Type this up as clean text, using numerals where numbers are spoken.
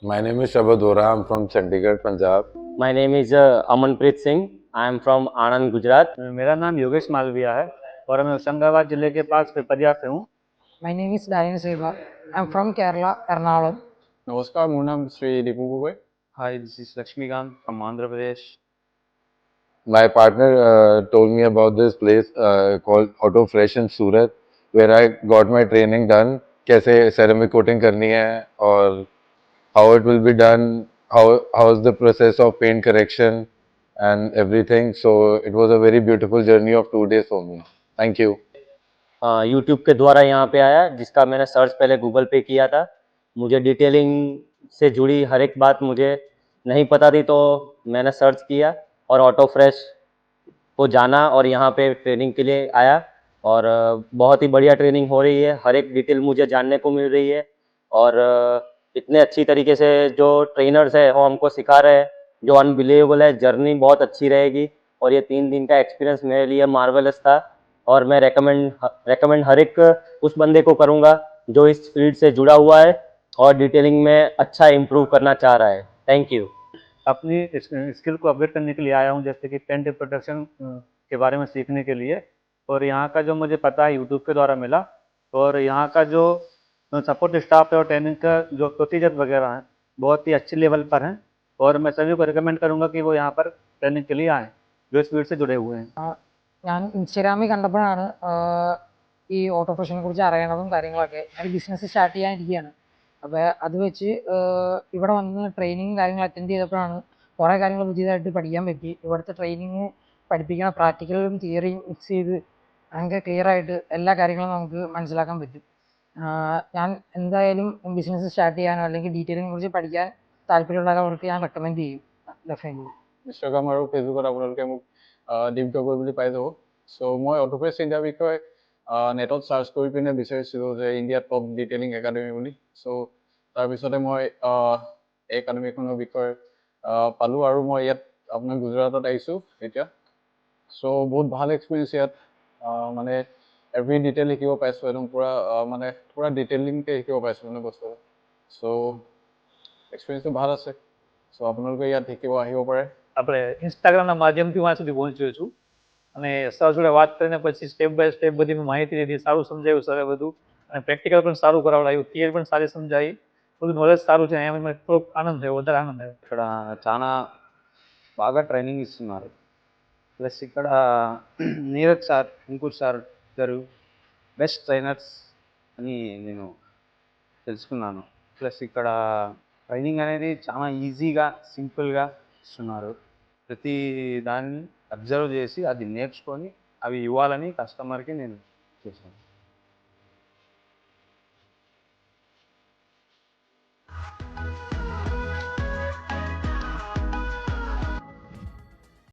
My name is Shabad Ora. I'm from Chandigarh, Punjab. My name is Amanpreet Singh. I am from Anand, Gujarat. मेरा नाम योगेश मालविया है और मैं होशंगाबाद जिले के पास पिपरिया से हूँ। My name is Daniel Seva. I'm from Kerala, Ernakulam. Namaskar, my name is Sri Deepu Gugoi. Hi, this is Lakshmikant from Andhra Pradesh. My partner told me about this place called Auto Fresh in Surat, where I got my training done. कैसे ceramic coating करनी है और how it will be done, how is the process of paint correction and everything. So it was a very beautiful journey of 2 days for me. Thank you. YouTube के द्वारा यहाँ पे आया, जिसका मैंने सर्च पहले गूगल पे किया था। मुझे डिटेलिंग से जुड़ी हर एक बात मुझे नहीं पता थी, तो मैंने सर्च किया और ऑटो फ्रेश को जाना और यहाँ पे ट्रेनिंग के लिए आया। और बहुत ही बढ़िया ट्रेनिंग हो रही है, हर एक डिटेल मुझे जानने को मिल रही है। और इतने अच्छी तरीके से जो ट्रेनर्स है वो हमको सिखा रहे हैं, जो अनबिलीवेबल है। जर्नी बहुत अच्छी रहेगी और ये 3 दिन का एक्सपीरियंस मेरे लिए मार्वेलस था। और मैं रेकमेंड हर एक उस बंदे को करूँगा जो इस फील्ड से जुड़ा हुआ है और डिटेलिंग में अच्छा इम्प्रूव करना चाह रहा है। Thank you. अपनी स्किल को अपग्रेड करने के लिए आया हूँ, जैसे कि पेंट प्रोडक्शन के बारे में सीखने के लिए। और यहाँ का जो मुझे पता है यूट्यूब के द्वारा मिला, और यहाँ का जो सपोर्ट स्टाफ है और ट्रेनिंग का जो प्रोसीजर वगैरह हैं बहुत ही अच्छे लेवल पर हैं। और मैं सभी को रिकमेंड करूँगा कि वो यहाँ पर ट्रेनिंग के लिए आएँ जो इस फील्ड से जुड़े हुए हैं। ഞാൻ ഇൻസ്റ്റാഗ്രാമിൽ കണ്ടപ്പോഴാണ് ഈ ഓട്ടോ ഫ്രഷിനെ കുറിച്ച് അറിയണതും കാര്യങ്ങളൊക്കെ. ഞാൻ ബിസിനസ് സ്റ്റാർട്ട് ചെയ്യാനിരിക്കുകയാണ്. അപ്പോൾ അത് വെച്ച് ഇവിടെ വന്ന് ട്രെയിനിങ്ങും കാര്യങ്ങളും അറ്റൻഡ് ചെയ്തപ്പോഴാണ് കുറേ കാര്യങ്ങൾ പുതിയതായിട്ട് പഠിക്കാൻ പറ്റി. ഇവിടുത്തെ ട്രെയിനിങ് പഠിപ്പിക്കുന്ന പ്രാക്ടിക്കലും തിയറിയും മിക്സ് ചെയ്ത് ഭയങ്കര ക്ലിയറായിട്ട് എല്ലാ കാര്യങ്ങളും നമുക്ക് മനസ്സിലാക്കാൻ പറ്റും. ഞാൻ എന്തായാലും ബിസിനസ് സ്റ്റാർട്ട് ചെയ്യാനോ അല്ലെങ്കിൽ ഡീറ്റെയിലിനെ കുറിച്ച് പഠിക്കാൻ താല്പര്യമുള്ളവർക്ക് ഞാൻ റെക്കമെൻഡ് ചെയ്യും ഡെഫിനറ്റ്ലി. ইনষ্টাগ্ৰাম আৰু ফেচবুকত আপোনালোকে মোক দীপ গগৈ বুলি পাই যাব। চ' মই অটোফ্ৰেছ ইণ্ডিয়াৰ বিষয়ে নেটত চাৰ্চ কৰি পিনে বিচাৰিছিলোঁ যে ইণ্ডিয়াৰ টপ ডিটেইলিং একাডেমি বুলি। চ' তাৰপিছতে মই এই একাডেমিখনৰ বিষয়ে পালোঁ আৰু মই ইয়াত আপোনাৰ গুজৰাটত আহিছোঁ এতিয়া। চ' বহুত ভাল এক্সপিৰিয়েঞ্চ ইয়াত, মানে এভৰি ডিটেইল শিকিব পাইছোঁ, একদম পূৰা ডিটেইলিংকৈ শিকিব পাইছোঁ মানে বস্তুটো। চ' એક્સપિરિયન્સ તો ভাল আছে। સો আপোনালোকে ইয়াত શીખવા আহিব পাৰে। આપણે ઇન્સ્ટાગ્રામના માધ્યમથી હું આ સુધી પહોંચ્યો છું અને સર જોડે વાત કરીને પછી સ્ટેપ બાય સ્ટેપ બધી મેં માહિતી લીધી, સારું સમજાવ્યું સરે બધું, અને પ્રેક્ટિકલ પણ સારું કરાવડાવ્યું, થિયરી પણ સારી સમજાવી, બધું નોલેજ સારું છે. એમાં મને થોડોક આનંદ થયો, વધારે આનંદ આવ્યો. ఇక్కడ చాలా బాగా ట్రైనింగ్ ఇస్తున్నారు. ప్లస్ ఇక్కడ నీరజ్ సార్, అంకుర్ సార్ ఇద్దరు బెస్ట్ ట్రైనర్స్ అని నేను తెలుసుకున్నాను. ప్లస్ ఇక్కడ ట్రైనింగ్ అనేది చాలా ఈజీగా, సింపుల్గా ఇస్తున్నారు. ప్రతి దాన్ని అబ్జర్వ్ చేసి అది నేర్చుకొని అవి ఇవ్వాలని కస్టమర్కి నేను చేశాను.